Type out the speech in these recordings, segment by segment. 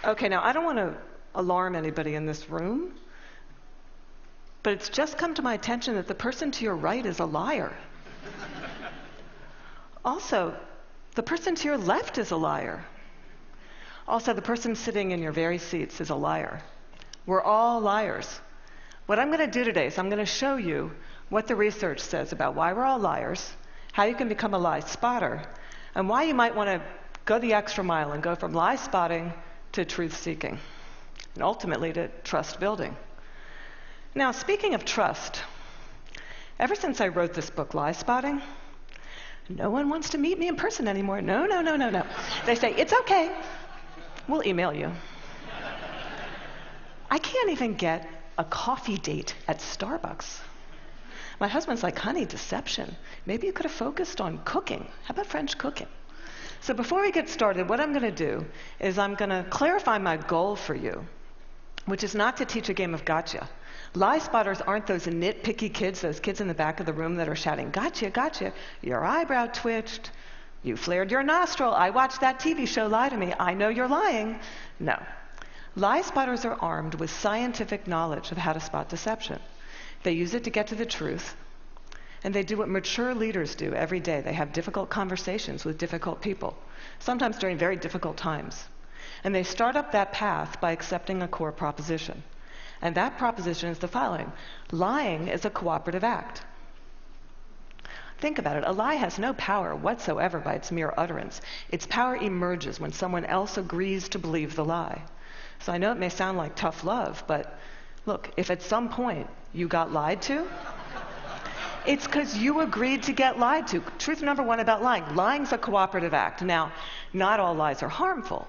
Okay, now I don't want to alarm anybody in this room, but it's just come to my attention that the person to your right is a liar. Also, the person to your left is a liar. Also, the person sitting in your very seats is a liar. We're all liars. What I'm going to do today is I'm going to show you what the research says about why we're all liars, how you can become a lie spotter, and why you might want to go the extra mile and go from lie spotting to truth seeking, and ultimately to trust building. Now, speaking of trust, ever since I wrote this book, Lie Spotting, no one wants to meet me in person anymore. No. They say, it's okay. We'll email you. I can't even get a coffee date at Starbucks. My husband's like, honey, deception. Maybe you could have focused on cooking. How about French cooking? So before we get started, what I'm going to do is I'm going to clarify my goal for you, which is not to teach a game of gotcha. Lie spotters aren't those nitpicky kids, those kids in the back of the room that are shouting, gotcha, gotcha. Your eyebrow twitched. You flared your nostril. I watched that TV show, Lie to Me. I know you're lying. No. Lie spotters are armed with scientific knowledge of how to spot deception. They use it to get to the truth, and they do what mature leaders do every day. They have difficult conversations with difficult people, sometimes during very difficult times. And they start up that path by accepting a core proposition. And that proposition is the following: lying is a cooperative act. Think about it. A lie has no power whatsoever by its mere utterance. Its power emerges when someone else agrees to believe the lie. So I know it may sound like tough love, but look, if at some point you got lied to, it's because you agreed to get lied to. Truth number one about lying. Lying's a cooperative act. Now, not all lies are harmful.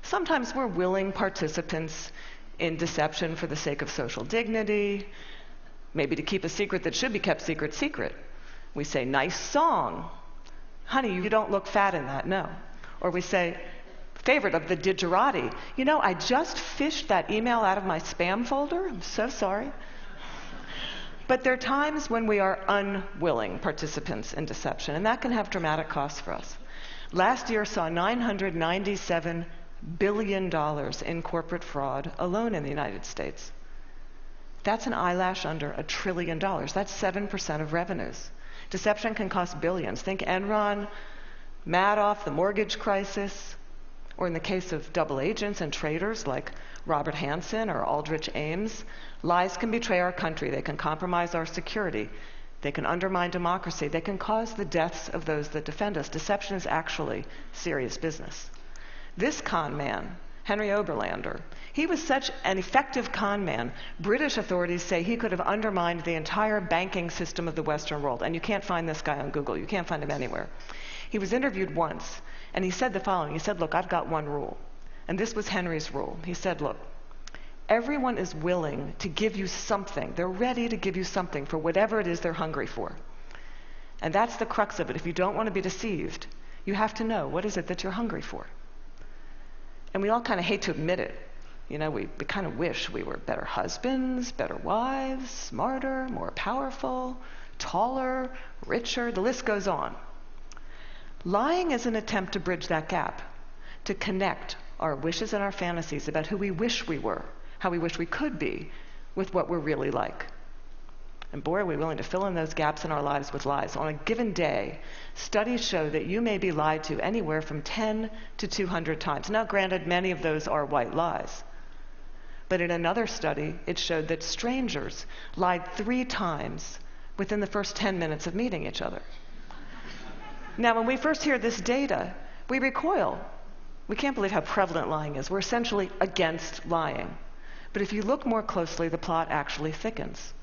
Sometimes we're willing participants in deception for the sake of social dignity, maybe to keep a secret that should be kept secret. We say, nice song. Honey, you don't look fat in that, no. Or we say, favorite of the digerati. You know, I just fished that email out of my spam folder. I'm so sorry. But there are times when we are unwilling participants in deception, and that can have dramatic costs for us. Last year saw $997 billion in corporate fraud alone in the United States. That's an eyelash under $1 trillion. That's 7% of revenues. Deception can cost billions. Think Enron, Madoff, the mortgage crisis, or in the case of double agents and traitors like Robert Hansen or Aldrich Ames, lies can betray our country. They can compromise our security. They can undermine democracy. They can cause the deaths of those that defend us. Deception is actually serious business. This con man, Henry Oberlander, he was such an effective con man, British authorities say he could have undermined the entire banking system of the Western world. And you can't find this guy on Google. You can't find him anywhere. He was interviewed once, and he said the following. He said, look, I've got one rule. And this was Henry's rule. He said, look, everyone is willing to give you something. They're ready to give you something for whatever it is they're hungry for. And that's the crux of it. If you don't want to be deceived, you have to know, what is it that you're hungry for? And we all kind of hate to admit it. You know, we kind of wish we were better husbands, better wives, smarter, more powerful, taller, richer. The list goes on. Lying is an attempt to bridge that gap, to connect our wishes and our fantasies about who we wish we were, how we wish we could be, with what we're really like. And boy, are we willing to fill in those gaps in our lives with lies. On a given day, studies show that you may be lied to anywhere from 10 to 200 times. Now, granted, many of those are white lies. But in another study, it showed that strangers lied 3 times within the first 10 minutes of meeting each other. Now, when we first hear this data, we recoil. We can't believe how prevalent lying is. We're essentially against lying. But if you look more closely, the plot actually thickens.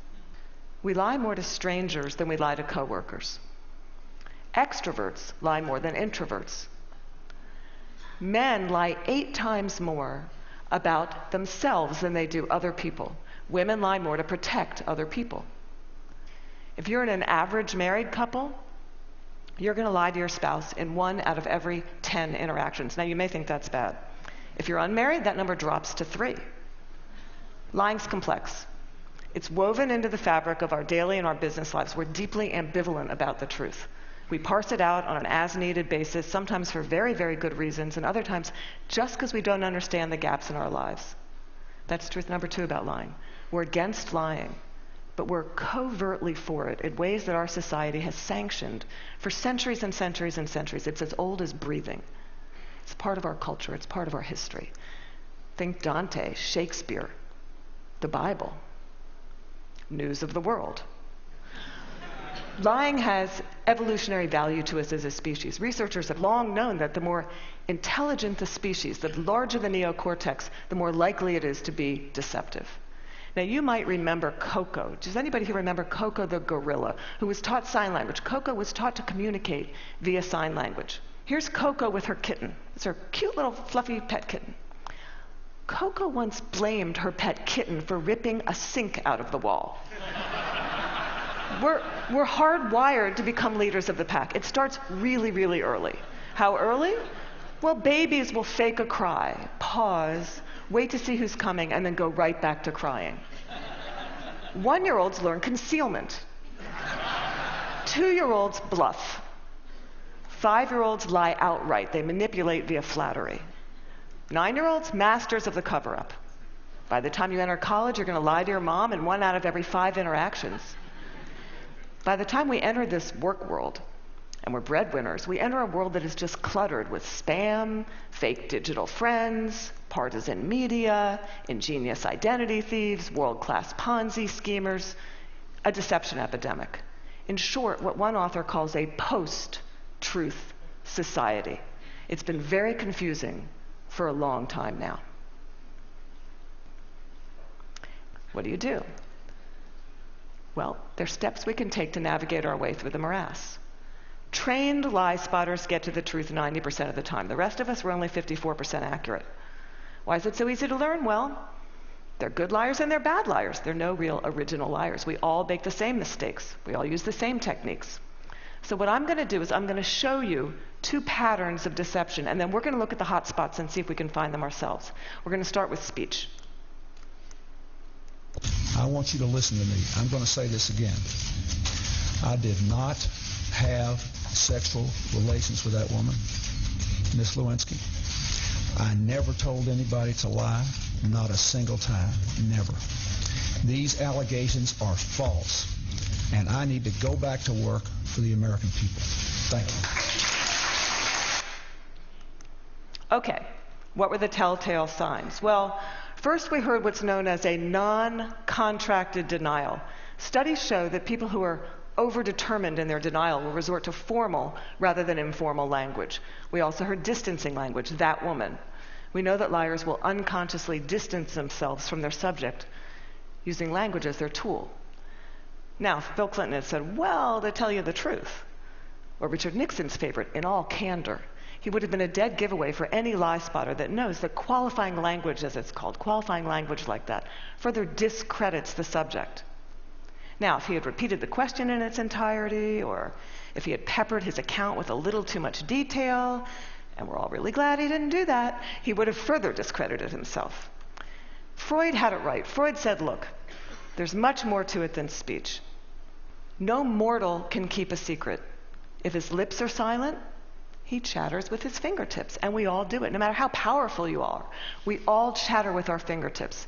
We lie more to strangers than we lie to coworkers. Extroverts lie more than introverts. Men lie 8 times more about themselves than they do other people. Women lie more to protect other people. If you're in an average married couple, you're going to lie to your spouse in 1 out of every 10 interactions. Now, you may think that's bad. If you're unmarried, that number drops to 3. Lying's complex. It's woven into the fabric of our daily and our business lives. We're deeply ambivalent about the truth. We parse it out on an as-needed basis, sometimes for very, very good reasons, and other times just because we don't understand the gaps in our lives. That's truth number 2 about lying. We're against lying, but we're covertly for it in ways that our society has sanctioned for centuries and centuries and centuries. It's as old as breathing. It's part of our culture. It's part of our history. Think Dante, Shakespeare, the Bible, news of the world. Lying has evolutionary value to us as a species. Researchers have long known that the more intelligent the species, the larger the neocortex, the more likely it is to be deceptive. Now, you might remember Coco. Does anybody here remember Coco the gorilla, who was taught sign language? Coco was taught to communicate via sign language. Here's Coco with her kitten. It's her cute little fluffy pet kitten. Coco once blamed her pet kitten for ripping a sink out of the wall. We're hardwired to become leaders of the pack. It starts really, really early. How early? Well, babies will fake a cry, pause, wait to see who's coming, and then go right back to crying. 1-year-olds learn concealment. 2-year-olds bluff. 5-year-olds lie outright. They manipulate via flattery. 9-year-olds, masters of the cover-up. By the time you enter college, you're going to lie to your mom in 1 out of every 5 interactions. By the time we enter this work world, and we're breadwinners, we enter a world that is just cluttered with spam, fake digital friends, partisan media, ingenious identity thieves, world-class Ponzi schemers, a deception epidemic. In short, what one author calls a post-truth society. It's been very confusing for a long time now. What do? Well, there's steps we can take to navigate our way through the morass. Trained lie spotters get to the truth 90% of the time. The rest of us, we're only 54% accurate. Why is it so easy to learn? Well, they're good liars and they're bad liars. They're no real original liars. We all make the same mistakes. We all use the same techniques. So what I'm going to do is I'm going to show you 2 patterns of deception, and then we're going to look at the hot spots and see if we can find them ourselves. We're going to start with speech. I want you to listen to me. I'm going to say this again. I did not have sexual relations with that woman, Miss Lewinsky. I never told anybody to lie, not a single time, never. These allegations are false, and I need to go back to work for the American people. Thank you. Okay, what were the telltale signs? Well, first we heard what's known as a non-contracted denial. Studies show that people who are overdetermined in their denial will resort to formal rather than informal language. We also heard distancing language, that woman. We know that liars will unconsciously distance themselves from their subject using language as their tool. Now, if Bill Clinton had said, well, to tell you the truth, or Richard Nixon's favorite, in all candor, he would have been a dead giveaway for any lie spotter that knows that qualifying language, as it's called, qualifying language like that, further discredits the subject. Now, if he had repeated the question in its entirety, or if he had peppered his account with a little too much detail, and we're all really glad he didn't do that, he would have further discredited himself. Freud had it right. Freud said, look, there's much more to it than speech. No mortal can keep a secret. If his lips are silent, he chatters with his fingertips, and we all do it. No matter how powerful you are, we all chatter with our fingertips.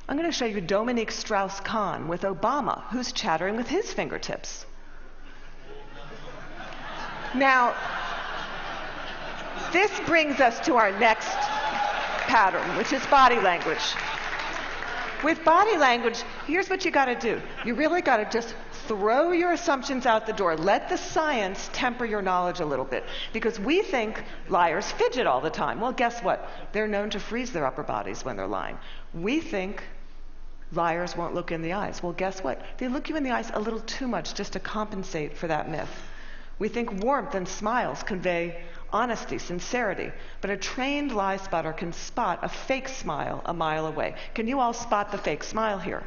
I'm going to show you Dominique Strauss-Kahn with Obama, who's chattering with his fingertips. Now, this brings us to our next pattern, which is body language. With body language, here's what you got to do. You really got to just throw your assumptions out the door. Let the science temper your knowledge a little bit. Because we think liars fidget all the time. Well, guess what? They're known to freeze their upper bodies when they're lying. We think liars won't look in the eyes. Well, guess what? They look you in the eyes a little too much just to compensate for that myth. We think warmth and smiles convey honesty, sincerity. But a trained lie spotter can spot a fake smile a mile away. Can you all spot the fake smile here?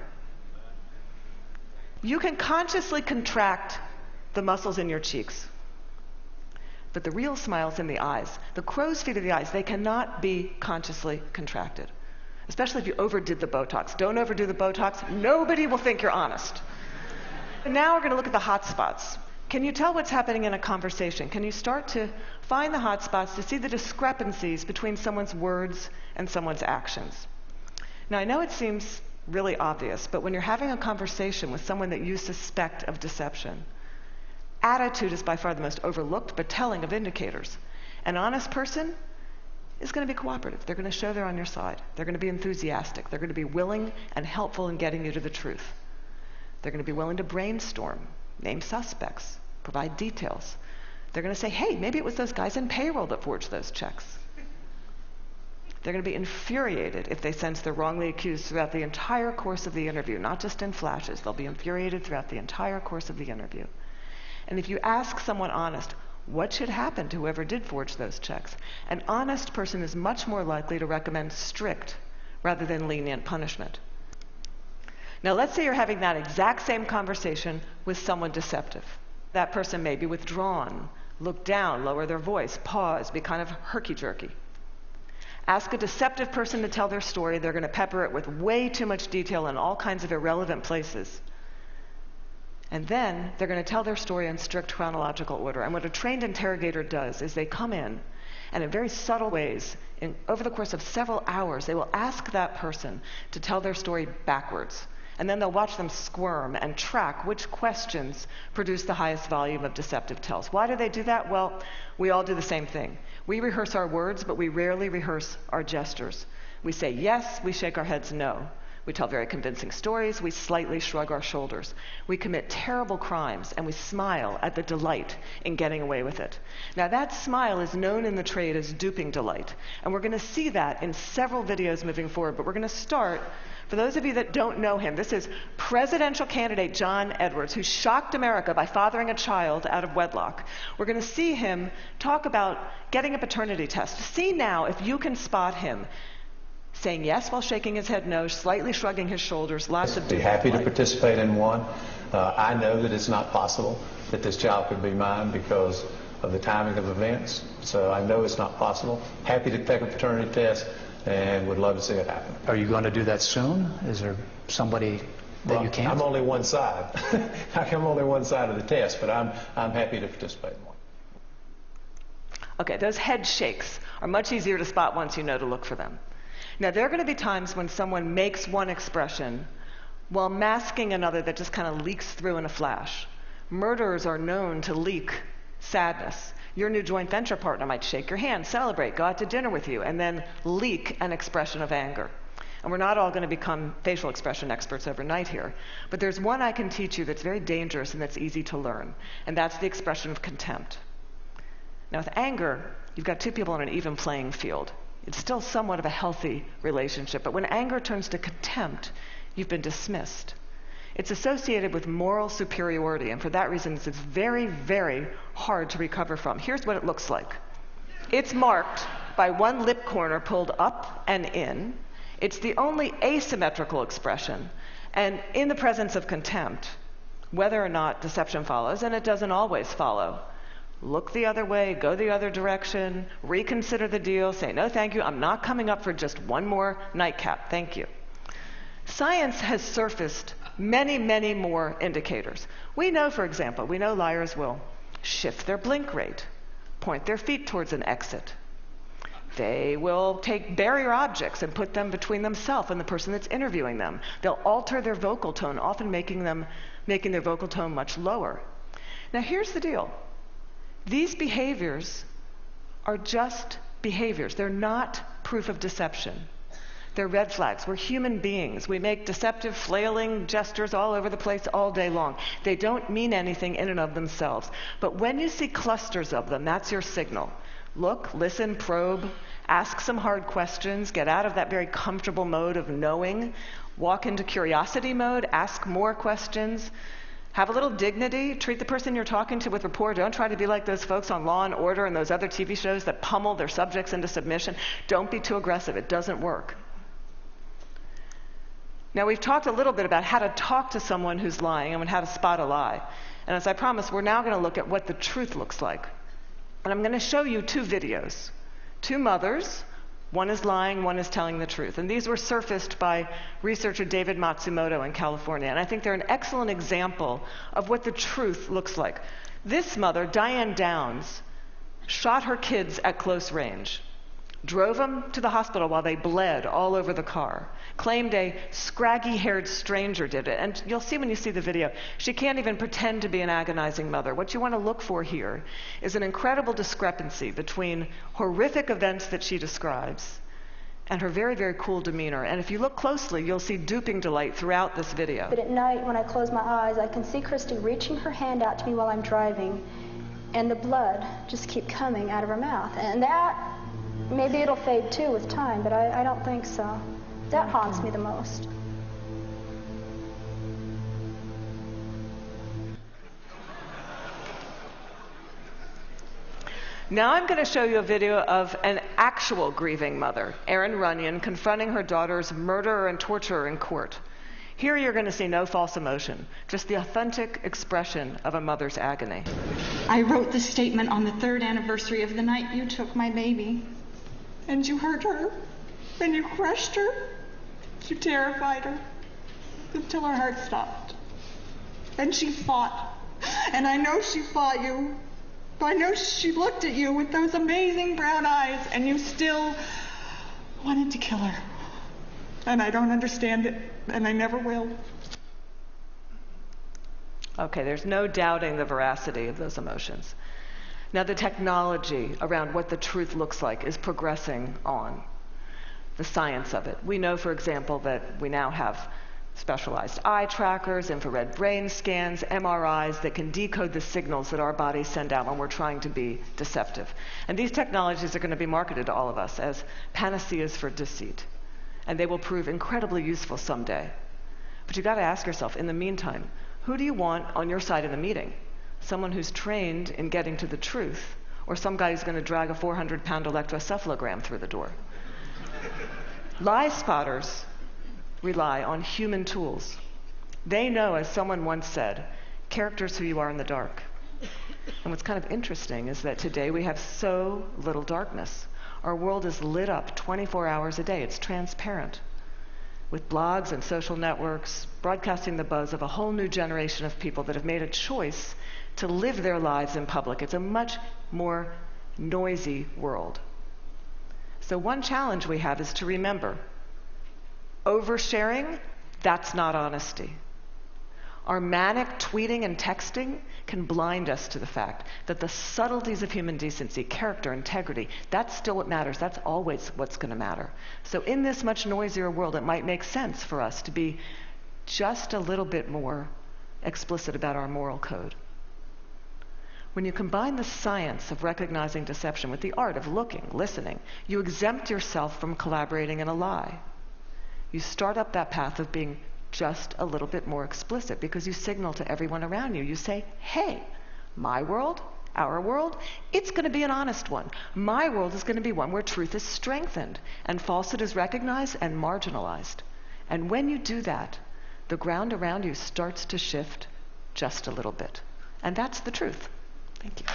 You can consciously contract the muscles in your cheeks. But the real smile's in the eyes. The crow's feet of the eyes, they cannot be consciously contracted. Especially if you overdid the Botox. Don't overdo the Botox. Nobody will think you're honest. And now we're going to look at the hot spots. Can you tell what's happening in a conversation? Can you start to find the hot spots to see the discrepancies between someone's words and someone's actions? Now, I know it seems really obvious, but when you're having a conversation with someone that you suspect of deception, attitude is by far the most overlooked but telling of indicators. An honest person is going to be cooperative. They're going to show they're on your side. They're going to be enthusiastic. They're going to be willing and helpful in getting you to the truth. They're going to be willing to brainstorm, name suspects, provide details. They're going to say, hey, maybe it was those guys in payroll that forged those checks. They're going to be infuriated if they sense they're wrongly accused throughout the entire course of the interview, not just in flashes. They'll be infuriated throughout the entire course of the interview. And if you ask someone honest, what should happen to whoever did forge those checks? An honest person is much more likely to recommend strict rather than lenient punishment. Now, let's say you're having that exact same conversation with someone deceptive. That person may be withdrawn, look down, lower their voice, pause, be kind of herky-jerky. Ask a deceptive person to tell their story. They're going to pepper it with way too much detail in all kinds of irrelevant places. And then they're going to tell their story in strict chronological order. And what a trained interrogator does is they come in, and in very subtle ways, over the course of several hours, they will ask that person to tell their story backwards. And then they'll watch them squirm and track which questions produce the highest volume of deceptive tells. Why do they do that? Well, we all do the same thing. We rehearse our words, but we rarely rehearse our gestures. We say yes, we shake our heads no. We tell very convincing stories, we slightly shrug our shoulders. We commit terrible crimes, and we smile at the delight in getting away with it. Now, that smile is known in the trade as duping delight, and we're going to see that in several videos moving forward, but we're going to start, for those of you that don't know him, this is presidential candidate John Edwards, who shocked America by fathering a child out of wedlock. We're going to see him talk about getting a paternity test. See now if you can spot him saying yes while shaking his head no, slightly shrugging his shoulders, lots of I'd be happy to participate in one. I know that it's not possible that this child could be mine because of the timing of events, so I know it's not possible. Happy to take a paternity test and would love to see it happen. Are you going to do that soon? Is there somebody that you can't? I'm only one side. I'm only one side of the test, but I'm happy to participate in one. Okay, those head shakes are much easier to spot once you know to look for them. Now, there are going to be times when someone makes one expression while masking another that just kind of leaks through in a flash. Murderers are known to leak sadness. Your new joint venture partner might shake your hand, celebrate, go out to dinner with you, and then leak an expression of anger. And we're not all going to become facial expression experts overnight here. But there's one I can teach you that's very dangerous and that's easy to learn, and that's the expression of contempt. Now, with anger, you've got two people on an even playing field. It's still somewhat of a healthy relationship, but when anger turns to contempt, you've been dismissed. It's associated with moral superiority, and for that reason, it's very, very hard to recover from. Here's what it looks like. It's marked by one lip corner pulled up and in. It's the only asymmetrical expression, and in the presence of contempt, whether or not deception follows, and it doesn't always follow, look the other way, go the other direction, reconsider the deal, say, no, thank you, I'm not coming up for just one more nightcap, thank you. Science has surfaced many, many more indicators. We know, for example, liars will shift their blink rate, point their feet towards an exit. They will take barrier objects and put them between themselves and the person that's interviewing them. They'll alter their vocal tone, often making their vocal tone much lower. Now, here's the deal. These behaviors are just behaviors. They're not proof of deception. They're red flags. We're human beings. We make deceptive, flailing gestures all over the place all day long. They don't mean anything in and of themselves. But when you see clusters of them, that's your signal. Look, listen, probe, ask some hard questions, get out of that very comfortable mode of knowing, walk into curiosity mode, ask more questions. Have a little dignity. Treat the person you're talking to with rapport. Don't try to be like those folks on Law and Order and those other TV shows that pummel their subjects into submission. Don't be too aggressive. It doesn't work. Now, we've talked a little bit about how to talk to someone who's lying and how to spot a lie. And as I promised, we're now going to look at what the truth looks like. And I'm going to show you two videos. Two mothers, One is lying, one is telling the truth. And these were surfaced by researcher David Matsumoto in California. And I think they're an excellent example of what the truth looks like. This mother, Diane Downs, shot her kids at close range, drove them to the hospital while they bled all over the car, claimed a scraggy-haired stranger did it. And you'll see when you see the video, she can't even pretend to be an agonizing mother. What you want to look for here is an incredible discrepancy between horrific events that she describes and her very, very cool demeanor. And if you look closely, you'll see duping delight throughout this video. But at night, when I close my eyes, I can see Christy reaching her hand out to me while I'm driving, and the blood just keep coming out of her mouth. And that, maybe it'll fade too with time, but I don't think so. That haunts me the most. Now I'm going to show you a video of an actual grieving mother, Erin Runyon, confronting her daughter's murderer and torturer in court. Here you're going to see no false emotion, just the authentic expression of a mother's agony. I wrote the statement on the 3rd anniversary of the night you took my baby. And you hurt her, and you crushed her, you terrified her, until her heart stopped. And she fought, and I know she fought you. I know she looked at you with those amazing brown eyes, and you still wanted to kill her. And I don't understand it, and I never will. Okay, there's no doubting the veracity of those emotions. Now, the technology around what the truth looks like is progressing on, the science of it. We know, for example, that we now have specialized eye trackers, infrared brain scans, MRIs that can decode the signals that our bodies send out when we're trying to be deceptive. And these technologies are going to be marketed to all of us as panaceas for deceit. And they will prove incredibly useful someday. But you've got to ask yourself, in the meantime, who do you want on your side of the meeting? Someone who's trained in getting to the truth, or some guy who's going to drag a 400-pound electroencephalogram through the door? Lie spotters rely on human tools. They know, as someone once said, character's who you are in the dark. And what's kind of interesting is that today we have so little darkness. Our world is lit up 24 hours a day. It's transparent, with blogs and social networks broadcasting the buzz of a whole new generation of people that have made a choice to live their lives in public. It's a much more noisy world. So one challenge we have is to remember, oversharing, that's not honesty. Our manic tweeting and texting can blind us to the fact that the subtleties of human decency, character, integrity, that's still what matters. That's always what's going to matter. So in this much noisier world, it might make sense for us to be just a little bit more explicit about our moral code. When you combine the science of recognizing deception with the art of looking, listening, you exempt yourself from collaborating in a lie. You start up that path of being just a little bit more explicit because you signal to everyone around you. You say, hey, my world, our world, it's going to be an honest one. My world is going to be one where truth is strengthened and falsehood is recognized and marginalized. And when you do that, the ground around you starts to shift just a little bit. And that's the truth. Thank you.